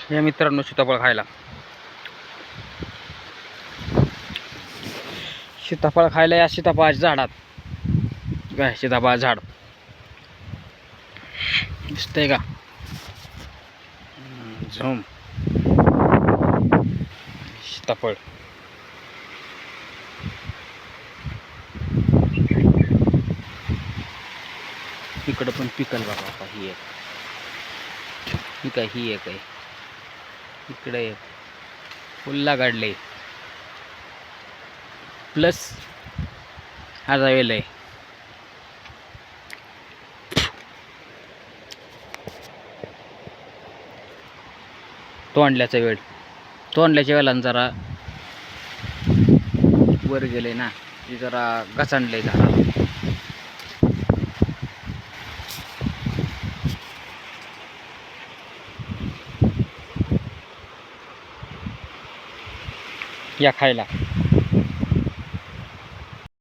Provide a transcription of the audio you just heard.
हे मित्रांनो सीताफळ खायला. सीताफळ खायला या सीताफळाच्या झाडात. काय सीताफळ झाड दिसतंय का? झूम सीताफळ. इकडं पण पिकल बघा आता. ही एक, ही काय, ही एक आहे. इकडे एक फुल्ला काढले प्लस हा जावेल आहे. तोंडल्याचा वेळ, तोंडल्याच्या वेळेला जरा वर गेले ना, ती जरा घसंडले झाडाला. या खायला.